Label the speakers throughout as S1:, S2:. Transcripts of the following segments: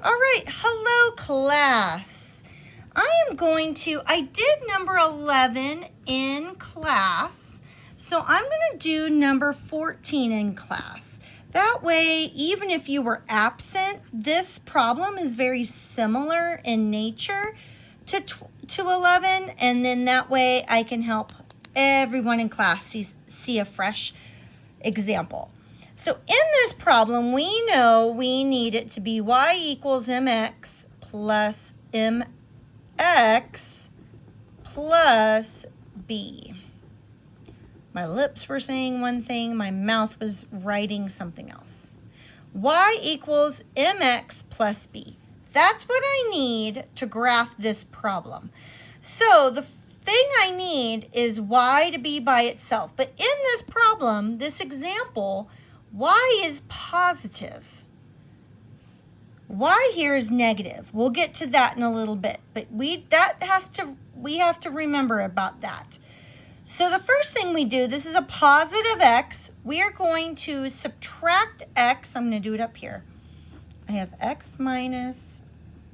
S1: All right, hello class. I did number 11 in class, so I'm going to do number 14 in class. That way, even if you were absent, this problem is very similar in nature to 11, and then that way I can help everyone in class see a fresh example. So in this problem, we know we need it to be y equals mx plus mx plus b. My lips were saying one thing, my mouth was writing something else. Y equals mx plus b. That's what I need to graph this problem. So the thing I need is y to be by itself. But in this problem, this example, y is positive. Y here is negative. We'll get to that in a little bit, but we have to remember about that. So the first thing we do, this is a positive x. We are going to subtract x. I'm going to do it up here. I have x minus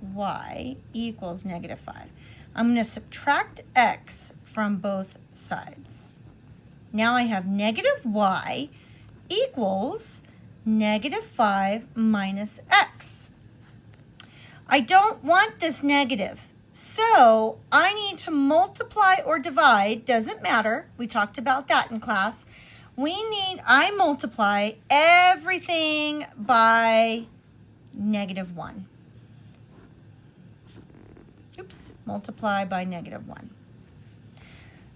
S1: y equals negative 5. I'm going to subtract x from both sides. Now I have negative y equals negative 5 minus x. I don't want this negative, so I need to multiply or divide, doesn't matter. We talked about that in class. I multiply everything by negative 1. Multiply by negative 1.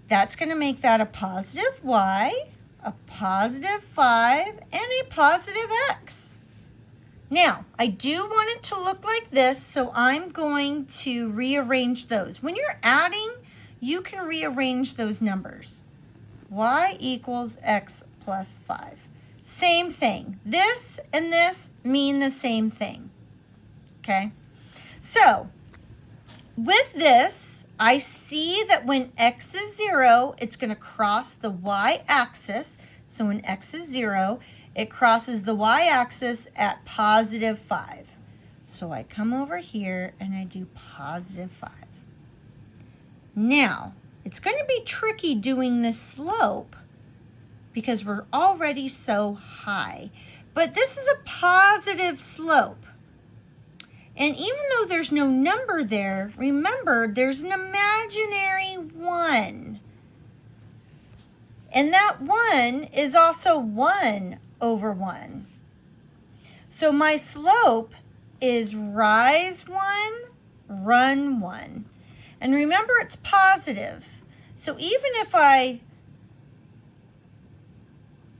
S1: That's going to make that a positive y, a positive 5, and a positive x. Now, I do want it to look like this, so I'm going to rearrange those. When you're adding, you can rearrange those numbers. Y equals x plus 5. Same thing. This and this mean the same thing. Okay? So, with this, I see that when x is 0, it's going to cross the y-axis. So when x is 0, it crosses the y-axis at positive 5. So I come over here and I do positive 5. Now, it's going to be tricky doing this slope because we're already so high. But this is a positive slope. And even though there's no number there, remember there's an imaginary 1. And that 1 is also 1 over 1. So my slope is rise 1, run 1. And remember it's positive. So even if I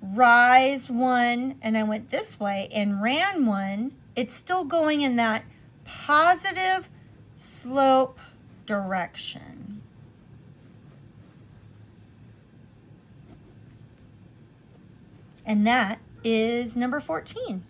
S1: rise 1 and I went this way and ran 1, it's still going in that positive slope direction. And that is number 14.